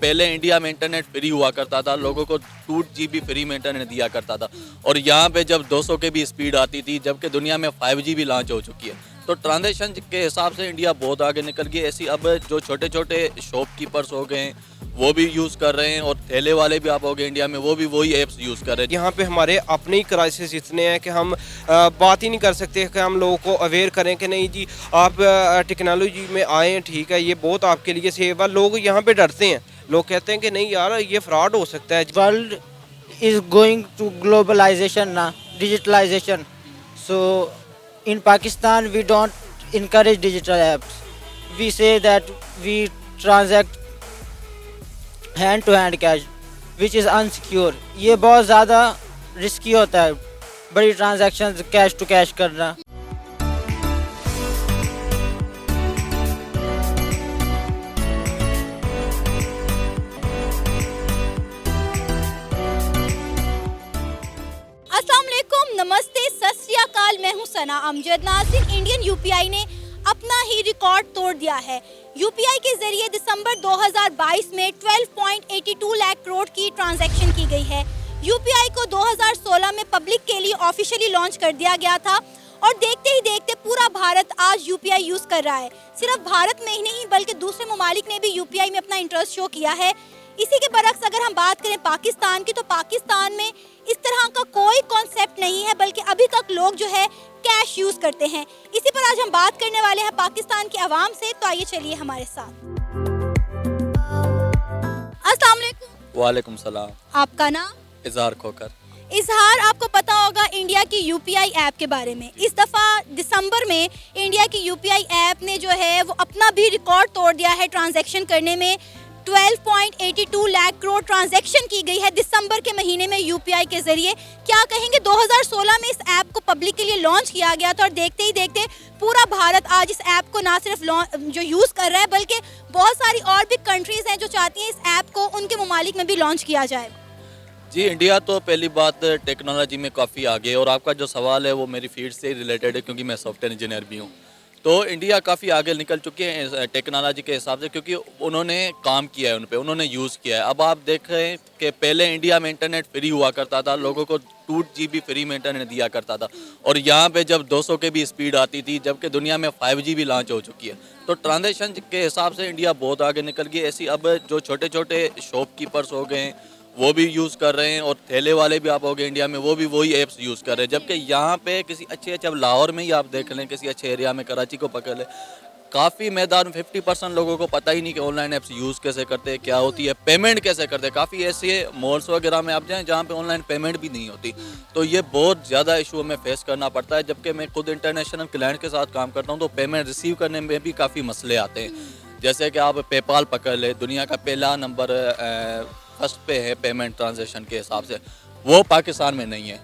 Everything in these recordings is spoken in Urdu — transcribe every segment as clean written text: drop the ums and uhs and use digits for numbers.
پہلے انڈیا میں انٹرنیٹ فری ہوا کرتا تھا, لوگوں کو 2 GB فری میں انٹرنیٹ دیا کرتا تھا, اور یہاں پہ جب 200 کے بھی اسپیڈ آتی تھی, جبکہ دنیا میں 5G بھی لانچ ہو چکی ہے. تو ٹرانزیکشن کے حساب سے انڈیا بہت آگے نکل گئی. ایسی اب جو چھوٹے چھوٹے شاپ کیپرس ہو گئے ہیں وہ بھی یوز کر رہے ہیں, اور ٹھیلے والے بھی آپ ہو گئے انڈیا میں, وہ بھی وہی ایپس یوز کر رہے ہیں. یہاں پہ ہمارے اپنے ہی کرائسس اتنے ہیں کہ ہم بات ہی نہیں کر سکتے کہ ہم لوگوں کو اویئر کریں کہ نہیں جی آپ ٹیکنالوجی میں آئیں, ٹھیک ہے یہ بہت آپ کے لیے سیف ہے. لوگ یہاں پہ ڈرتے ہیں, لوگ کہتے ہیں کہ نہیں یار یہ فراڈ ہو سکتا ہے. World is going to globalization now, digitalization. So in Pakistan we don't encourage digital apps. We say that we transact hand to hand cash, which is unsecure. یہ بہت زیادہ رسکی ہوتا ہے بڑی ٹرانزیکشن کیش ٹو کیش کرنا. السلام علیکم, نمستے, ست سری اکال. میں ہوں ثنا امجد. ناظرین, انڈین یو پی آئی نے اپنا ہی ریکارڈ توڑ دیا ہے. یو پی آئی کے ذریعے دسمبر 2022 میں 12.82 لاکھ کروڑ کی ٹرانزیکشن کی گئی ہے. یو پی آئی کو 2016 میں پبلک کے لیے آفیشلی لانچ کر دیا گیا تھا, اور دیکھتے ہی دیکھتے پورا بھارت آج یو پی آئی یوز کر رہا ہے. صرف بھارت میں ہی نہیں بلکہ دوسرے ممالک نے بھی یو پی آئی میں اپنا انٹرسٹ شو کیا ہے. اسی کے برعکس اگر ہم بات کریں پاکستان کی, تو پاکستان میں اس طرح کا کوئی کانسیپٹ نہیں ہے, بلکہ ابھی تک لوگ جو ہے کیش یوز کرتے ہیں. اسی پر آج ہم بات کرنے والے ہیں پاکستان کے عوام سے, تو آئیے چلیے ہمارے ساتھ. السلام علیکم. وعلیکم السلام. آپ کا نام؟ اظہار کھوکر. اظہار, آپ کو پتا ہوگا انڈیا کی یو پی آئی ایپ کے بارے میں. اس دفعہ دسمبر میں انڈیا کی یو پی آئی ایپ نے جو ہے وہ اپنا بھی ریکارڈ توڑ دیا ہے ٹرانزیکشن کرنے میں. 12.82 لاکھ کروڑ ٹرانزیکشن کی گئی ہے دسمبر کے مہینے میں یو پی آئی کے ذریعے. کیا کہیں گے, 2016 میں اس ایپ کو پبلک کے لیے لانچ کیا گیا تھا, اور دیکھتے ہی دیکھتے پورا بھارت آج اس ایپ کو نہ صرف جو یوز کر رہا ہے, بلکہ بہت ساری اور بھی کنٹریز ہیں جو چاہتی ہیں اس ایپ کو ان کے ممالک میں بھی لانچ کیا جائے. جی, انڈیا تو پہلی بات ٹیکنالوجی میں کافی آگے ہے, اور آپ کا جو سوال ہے وہ میری فیلڈ سے ریلیٹڈ ہے کیونکہ میں سافٹ ویئر انجینئر بھی ہوں. تو انڈیا کافی آگے نکل چکے ہیں ٹیکنالوجی کے حساب سے, کیونکہ انہوں نے کام کیا ہے ان پہ, انہوں نے یوز کیا ہے. اب آپ دیکھ رہے ہیں کہ پہلے انڈیا میں انٹرنیٹ فری ہوا کرتا تھا, لوگوں کو 2 GB فری میں انٹرنیٹ دیا کرتا تھا, اور یہاں پہ جب 200 کے بھی اسپیڈ آتی تھی, جبکہ دنیا میں 5G بھی لانچ ہو چکی ہے. تو ٹرانزیکشن کے حساب سے انڈیا بہت آگے نکل گئی. ایسی اب جو چھوٹے چھوٹے شاپ کیپرس ہو گئے ہیں وہ بھی یوز کر رہے ہیں, اور ٹھیلے والے بھی آپ ہو گئے انڈیا میں, وہ بھی وہی ایپس یوز کر رہے ہیں. جبکہ یہاں پہ کسی اچھے اب لاہور میں ہی آپ دیکھ لیں, کسی اچھے ایریا میں, کراچی کو پکڑ لیں, کافی میدان 50% لوگوں کو پتہ ہی نہیں کہ آن لائن ایپس یوز کیسے کرتے ہیں, کیا ہوتی ہے, پیمنٹ کیسے کرتے ہیں. کافی ایسے مالس وغیرہ میں آپ جائیں جہاں پہ آن لائن پیمنٹ بھی نہیں ہوتی. تو یہ بہت زیادہ ایشو ہمیں فیس کرنا پڑتا ہے. جبکہ میں خود انٹرنیشنل کلائنٹ کے ساتھ کام کرتا ہوں, تو پیمنٹ ریسیو کرنے میں بھی کافی مسئلے آتے ہیں. جیسے کہ آپ پے پال پکڑ لیں, دنیا کا پہلا نمبر فرسٹ پہ ہے پیمنٹ ٹرانزیکشن کے حساب سے, وہ پاکستان میں نہیں ہے.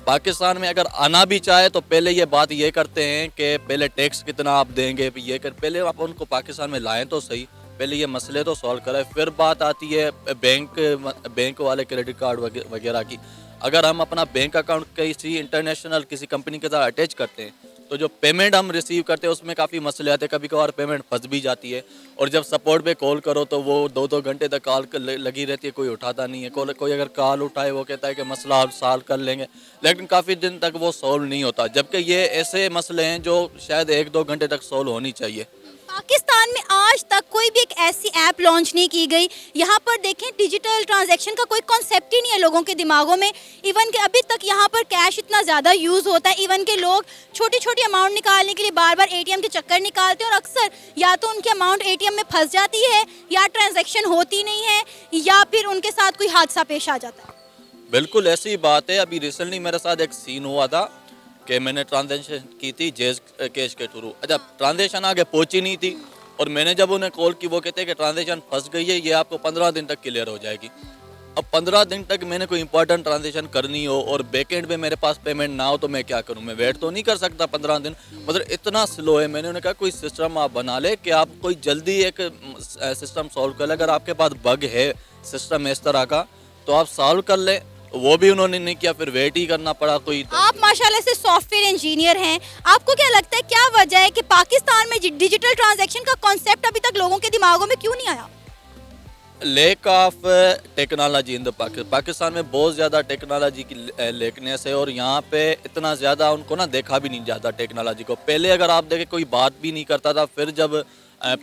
پاکستان میں اگر آنا بھی چاہے تو پہلے یہ بات یہ کرتے ہیں کہ پہلے ٹیکس کتنا آپ دیں گے, یہ پہلے آپ ان کو پاکستان میں لائیں تو صحیح, پہلے یہ مسئلے تو سولو کریں, پھر بات آتی ہے بینک والے کریڈٹ کارڈ وغیرہ کی. اگر ہم اپنا بینک اکاؤنٹ کسی انٹرنیشنل کسی کمپنی کے ساتھ اٹیچ کرتے ہیں, تو جو پیمنٹ ہم ریسیو کرتے ہیں اس میں کافی مسئلے آتے ہیں. کبھی کبھار پیمنٹ پھنس بھی جاتی ہے, اور جب سپورٹ پہ کال کرو تو وہ 2 گھنٹے تک کال لگی رہتی ہے, کوئی اٹھاتا نہیں ہے. کوئی اگر کال اٹھائے وہ کہتا ہے کہ مسئلہ آپ سالو کر لیں گے, لیکن کافی دن تک وہ سولو نہیں ہوتا. جبکہ یہ ایسے مسئلے ہیں جو شاید 1-2 گھنٹے تک سولو ہونی چاہیے. پاکستان میں آج تک کوئی بھی ایک ایسی ایپ لانچ نہیں کی گئی. یہاں پر دیکھیں ڈیجیٹل ٹرانزیکشن کا کوئی کانسیپٹ ہی نہیں ہے لوگوں کے دماغوں میں. ایون کہ ابھی تک یہاں پر کیش اتنا زیادہ یوز ہوتا ہے, ایون کہ لوگ چھوٹی چھوٹی اماؤنٹ نکالنے کے لیے بار بار اے ٹی ایم کے چکر نکالتے ہیں, اور اکثر یا تو ان کی اماؤنٹ اے ٹی ایم میں پھنس جاتی ہے, یا ٹرانزیکشن ہوتی نہیں ہے, یا پھر ان کے ساتھ کوئی حادثہ پیش آ جاتا ہے. بالکل ایسی بات ہے. ابھی ریسنٹلی میرے ساتھ ایک سین ہوا تھا کہ میں نے ٹرانزیکشن کی تھی جیز کیش کے تھرو. اچھا, ٹرانزیکشن آگے پہنچی نہیں تھی, اور میں نے جب انہیں کال کی وہ کہتے ہیں کہ ٹرانزیکشن پھنس گئی ہے, یہ آپ کو 15 دن تک کلیئر ہو جائے گی. اب 15 دن تک میں نے کوئی امپورٹنٹ ٹرانزیکشن کرنی ہو اور بیک اینڈ پہ میرے پاس پیمنٹ نہ ہو تو میں کیا کروں؟ میں ویٹ تو نہیں کر سکتا 15 دن. مگر اتنا سلو ہے. میں نے انہیں کہا کوئی سسٹم آپ بنا لے کہ آپ کوئی جلدی ایک سسٹم سالو کر لیں. اگر آپ کے پاس بگ ہے سسٹم اس طرح کا تو آپ سالو کر لیں. وہ بھی انہوں نے نہیں کیا, پھر ویٹ ہی کرنا پڑا. کوئی آپ ماشاءاللہ سے سافٹ ویئر انجینئر ہیں, آپ کو کیا لگتا ہے کیا وجہ ہے کہ پاکستان میں ڈیجیٹل ٹرانزیکشن کا کانسیپٹ ابھی تک لوگوں کے دماغوں میں کیوں نہیں آیا؟ لیک آف ٹیکنالوجی ان دا پاکستان میں بہت زیادہ ٹیکنالوجی کی لیکنیس ہے، اور یہاں پہ اتنا زیادہ ان کو نا دیکھا بھی نہیں جاتا ٹیکنالوجی کو. پہلے اگر آپ دیکھیں کوئی بات بھی نہیں کرتا تھا، پھر جب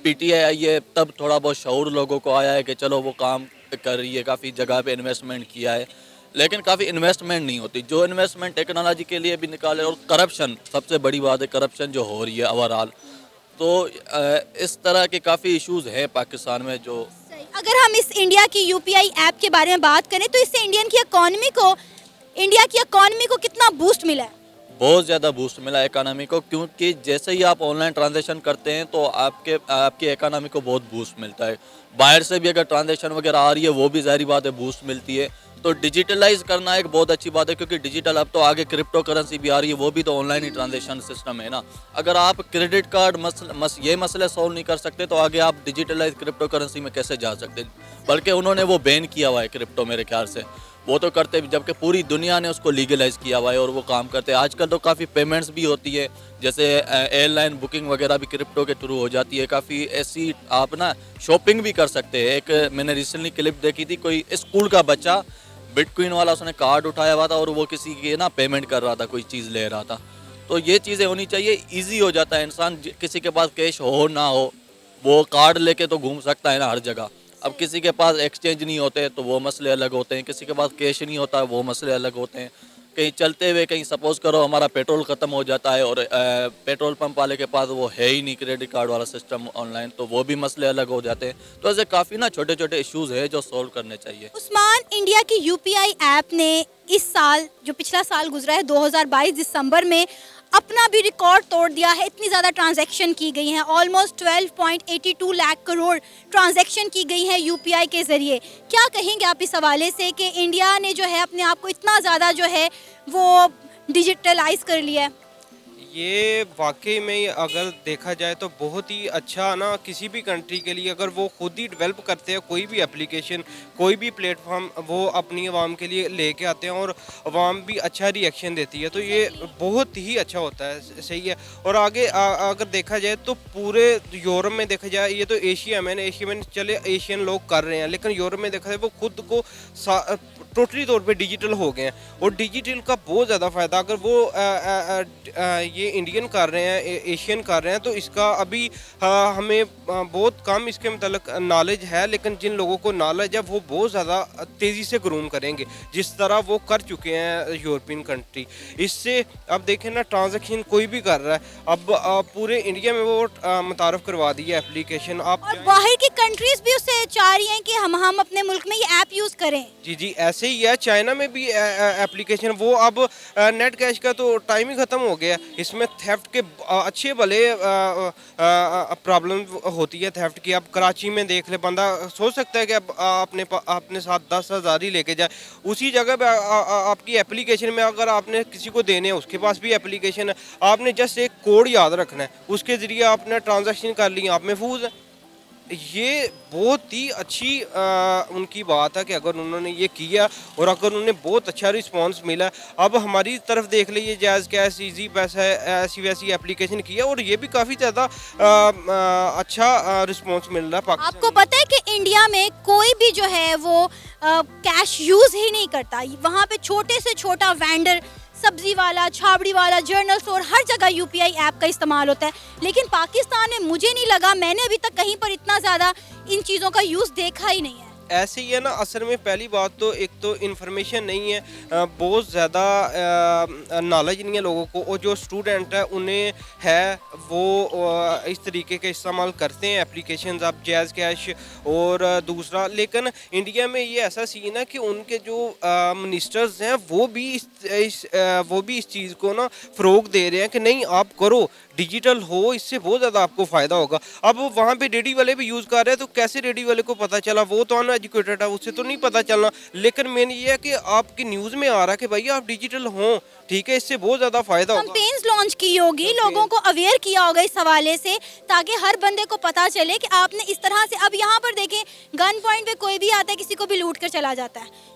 پی ٹی آئی آئی ہے تب تھوڑا بہت شعور لوگوں کو آیا ہے کہ چلو وہ کام کر رہی ہے، کافی جگہ پہ انویسٹمنٹ کیا ہے، لیکن کافی انویسٹمنٹ نہیں ہوتی. جو انویسٹمنٹ ٹیکنالوجی کے لیے بھی نکالے، اور کرپشن سب سے بڑی بات ہے، کرپشن جو ہو رہی ہے اوورآل. تو اس طرح کے کافی ایشوز ہیں پاکستان میں جو. اگر ہم اس انڈیا کی یو پی آئی ایپ کے بارے میں بات کریں تو اس سے انڈیا کی اکانومی کو کتنا بوسٹ ملا ہے؟ بہت زیادہ بوسٹ ملا اکانومی کو، کیونکہ جیسے ہی آپ آن لائن ٹرانزیکشن کرتے ہیں تو آپ کی اکانومی کو بہت بوسٹ ملتا ہے. باہر سے بھی اگر ٹرانزیکشن وغیرہ آ رہی ہے وہ بھی ظاہری بات ہے بوسٹ ملتی ہے. تو ڈیجیٹلائز کرنا ایک بہت اچھی بات ہے، کیونکہ ڈیجیٹل اب تو آگے کرپٹو کرنسی بھی آ رہی ہے، وہ بھی تو on line he transaction system ہے نا. اگر آپ کریڈٹ کارڈ یہ مسئلے سولو نہیں کر سکتے تو آگے آپ ڈیجیٹلائز کرپٹو کرنسی میں کیسے جا سکتے؟ بلکہ انہوں نے وہ بین کیا ہوا ہے کرپٹو، میرے خیال سے وہ تو کرتے بھی، جبکہ پوری دنیا نے اس کو لیگلائز کیا ہوا ہے اور وہ کام کرتے ہیں. آج کل تو کافی پیمنٹس بھی ہوتی ہے، جیسے ایئر لائن بکنگ وغیرہ بھی کرپٹو کے تھرو ہو جاتی ہے. کافی ایسی آپ نا شاپنگ بھی کر سکتے ہیں. ایک میں نے ریسنٹلی کلپ دیکھی تھی، کوئی اسکول کا بچہ بٹ کوئن والا اس نے کارڈ اٹھایا ہوا تھا اور وہ کسی کی نا پیمنٹ کر رہا تھا، کوئی چیز لے رہا تھا. تو یہ چیزیں ہونی چاہیے، ایزی ہو جاتا ہے. انسان کسی کے پاس کیش ہو نہ ہو وہ کارڈ لے کے تو گھوم سکتا ہے نا ہر جگہ. اب کسی کے پاس ایکسچینج نہیں ہوتے تو وہ مسئلے الگ ہوتے ہیں، کسی کے پاس کیش نہیں ہوتا وہ مسئلے الگ ہوتے ہیں. کہیں چلتے ہوئے کہیں سپوز کرو ہمارا پیٹرول ختم ہو جاتا ہے اور پیٹرول پمپ والے کے پاس وہ ہے ہی نہیں کریڈٹ کارڈ والا سسٹم آن لائن، تو وہ بھی مسئلے الگ ہو جاتے ہیں. تو ایسے کافی نا چھوٹے چھوٹے ایشوز ہیں جو سولو کرنے چاہیے. عثمان، انڈیا کی یو پی آئی ایپ نے اس سال جو پچھلا سال گزرا ہے 2022 دسمبر میں اپنا بھی ریکارڈ توڑ دیا ہے. اتنی زیادہ ٹرانزیکشن کی گئی ہیں، آلموسٹ 12.82 لاکھ کروڑ ٹرانزیکشن کی گئی ہیں یو پی آئی کے ذریعے. کیا کہیں گے آپ اس حوالے سے کہ انڈیا نے جو ہے اپنے آپ کو اتنا زیادہ جو ہے وہ ڈیجیٹلائز کر لیا ہے؟ یہ واقعی میں اگر دیکھا جائے تو بہت ہی اچھا نا کسی بھی کنٹری کے لیے، اگر وہ خود ہی ڈیولپ کرتے ہیں کوئی بھی اپلیکیشن، کوئی بھی پلیٹ فارم، وہ اپنی عوام کے لیے لے کے آتے ہیں اور عوام بھی اچھا ری ایکشن دیتی ہے، تو یہ بہت ہی اچھا ہوتا ہے. صحیح ہے. اور آگے اگر دیکھا جائے تو پورے یورپ میں دیکھا جائے، یہ تو ایشیا میں چلے ایشین لوگ کر رہے ہیں، لیکن یورپ میں دیکھا جائے وہ خود کو ٹوٹلی طور پہ ڈیجیٹل ہو گئے ہیں. اور ڈیجیٹل کا بہت زیادہ فائدہ اگر وہ یہ انڈین کر رہے ہیں، ایشین کر رہے ہیں، تو اس کا ابھی ہمیں بہت کم اس کے متعلق نالج ہے، لیکن جن لوگوں کو نالج ہے وہ بہت زیادہ تیزی سے گروم کریں گے جس طرح وہ کر چکے ہیں یورپین کنٹری. اس سے اب دیکھیں نا ٹرانزیکشن کوئی بھی کر رہا ہے، اب پورے انڈیا میں وہ متعارف کروا دی ہے اپلیکیشن. آپ اور باہر کی کنٹریز بھی اسے چاہ رہی ہیں کہ ہم اپنے ملک میں یہ ایپ یوز کریں. جی ایسے ہی ہے. چائنا میں بھی اپلیکیشن، وہ اب نیٹ کیش کا تو ٹائم ہی ختم ہو گیا. اس میں تھیفٹ کے اچھے بھلے پرابلم ہوتی ہے تھیفٹ کی. اب کراچی میں دیکھ لے، بندہ سوچ سکتا ہے کہ اب اپنے ساتھ 10,000 ہی لے کے جائے، اسی جگہ پہ آپ کی اپلیکیشن میں اگر آپ نے کسی کو دینے ہیں، اس کے پاس بھی اپلیکیشن ہے، آپ نے جسٹ ایک کوڈ یاد رکھنا ہے، اس کے ذریعے آپ نے ٹرانزیکشن کر لی، آپ محفوظ ہیں. یہ بہت ہی اچھی ان کی بات ہے کہ اگر انہوں نے یہ کیا اور اگر انہیں بہت اچھا رسپانس ملا. اب ہماری طرف دیکھ لیجیے، جائز کیش، ایزی پیسہ، ایسی ویسی اپلیکیشن کیا اور یہ بھی کافی زیادہ اچھا رسپانس مل رہا ہے پاکستان. آپ کو پتہ ہے کہ انڈیا میں کوئی بھی جو ہے وہ کیش یوز ہی نہیں کرتا. وہاں پہ چھوٹے سے چھوٹا وینڈر، سبزی والا، چھابڑی والا، جنرل اسٹور، ہر جگہ یو پی آئی ایپ کا استعمال ہوتا ہے. لیکن پاکستان میں مجھے نہیں لگا، میں نے ابھی تک کہیں پر اتنا زیادہ ان چیزوں کا یوز دیکھا ہی نہیں ہے. ایسے ہی ہے نا. اصل میں پہلی بات تو ایک تو انفارمیشن نہیں ہے، بہت زیادہ نالج نہیں ہے لوگوں کو، اور جو اسٹوڈنٹ ہے انہیں ہے وہ اس طریقے کے استعمال کرتے ہیں اپلیکیشنز، اب جائز کیش اور دوسرا. لیکن انڈیا میں یہ ایسا سین ہے کہ ان کے جو منسٹرز ہیں وہ بھی اس چیز کو نا فروغ دے رہے ہیں کہ نہیں آپ کرو، ڈیجیٹل ہو، اس سے بہت زیادہ آپ کو فائدہ ہوگا. اب وہاں پہ ریڈی والے بھی یوز کر رہے ہیں، تو کیسے ریڈی والے کو پتہ چلا؟ وہ تو ان ایجوکیٹڈ ہے، اس سے تو نہیں پتہ چلنا. لیکن مین یہ ہے کہ آپ کی نیوز میں آ رہا ہے کہ بھائی آپ ڈیجیٹل ہوں، ٹھیک ہے، اس سے بہت زیادہ فائدہ ہوگا. کمپینز لانچ کی ہوگی، لوگوں کو اویئر کیا ہوگا اس حوالے سے، تاکہ ہر بندے کو پتہ چلے کہ آپ نے اس طرح سے. اب یہاں پر دیکھیں، گن پوائنٹ پہ کوئی بھی آتا ہے کسی کو بھی لوٹ کر چلا جاتا ہے.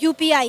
UPI,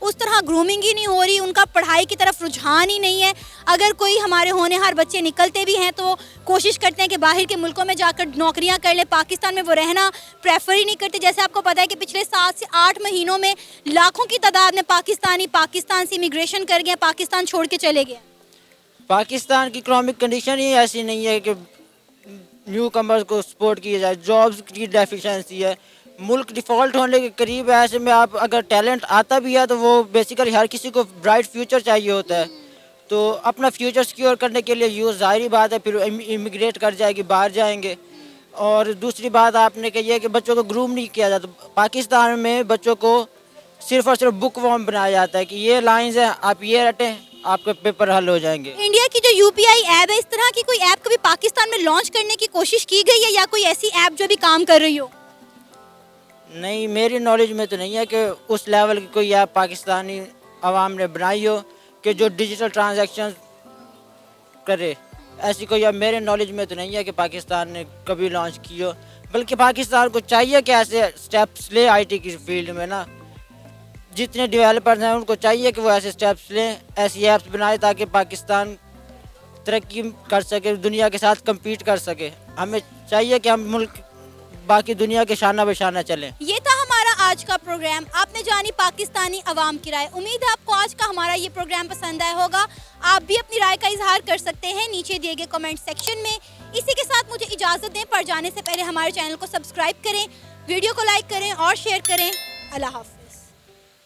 اس طرح گرومنگ ہی نہیں ہو رہی, ان کا پڑھائی کی طرف رجحان ہی نہیں ہے. اگر کوئی ہمارے ہونہار بچے نکلتے بھی ہیں تو کوشش کرتے ہیں کہ باہر کے ملکوں میں جا کر نوکریاں کر لیں, پاکستان میں وہ رہنا پریفر ہی نہیں کرتے. جیسے آپ کو پتہ ہے کہ پچھلے 7 سے 8 مہینوں میں لاکھوں کی تعداد میں پاکستان سے امیگریشن کر گئے, پاکستان چھوڑ کے چلے گئے. پاکستان کی اکنامک کنڈیشن ہی ایسی نہیں ہے کہ نیو کمرز کو سپورٹ کیا جائے, جابز کی ڈیفیشنسی ہے, ملک ڈیفالٹ ہونے کے قریب ہے. ایسے میں آپ اگر ٹیلنٹ آتا بھی ہے تو وہ بیسیکلی ہر کسی کو برائٹ فیوچر چاہیے ہوتا ہے, تو اپنا فیوچر سیکیور کرنے کے لیے یوز ظاہری بات ہے پھر امیگریٹ کر جائے گی, باہر جائیں گے. اور دوسری بات آپ نے کہی ہے کہ بچوں کو گروم نہیں کیا جاتا. پاکستان میں بچوں کو صرف اور صرف بک وارم بنایا جاتا ہے کہ یہ لائنز ہیں, آپ یہ رٹیں, آپ کے پیپر حل ہو جائیں گے. انڈیا کی جو یو پی آئی ایپ ہے, اس طرح کی کوئی ایپ کبھی پاکستان میں لانچ کرنے کی کوشش کی گئی ہے یا کوئی ایسی ایپ جو بھی کام کر رہی ہو؟ نہیں, میری نالج میں تو نہیں ہے کہ اس لیول کی کوئی ایپ پاکستانی عوام نے بنائی ہو کہ جو ڈیجیٹل ٹرانزیکشن کرے. ایسی کوئی ایپ میرے نالج میں تو نہیں ہے کہ پاکستان نے کبھی لانچ کی ہو, بلکہ پاکستان کو چاہیے کہ ایسے سٹیپس لے آئی ٹی کی فیلڈ میں نا. جتنے ڈیولپرز ہیں ان کو چاہیے کہ وہ ایسے سٹیپس لیں, ایسی ایپس بنائیں تاکہ پاکستان ترقی کر سکے, دنیا کے ساتھ کمپیٹ کر سکے. ہمیں چاہیے کہ ہم ملک باقی دنیا کے شانہ بہ شانہ چلیں. یہ تھا ہمارا آج کا پروگرام. آپ نے جانی پاکستانی عوام کی رائے. امید ہے آپ کو آج کا ہمارا یہ پروگرام پسند آیا ہوگا. آپ بھی اپنی رائے کا اظہار کر سکتے ہیں نیچے دیے گئے کمنٹ سیکشن میں. اسی کے ساتھ مجھے اجازت دیں, پر جانے سے پہلے ہمارے چینل کو سبسکرائب کریں, ویڈیو کو لائک کریں اور شیئر کریں. اللہ حافظ.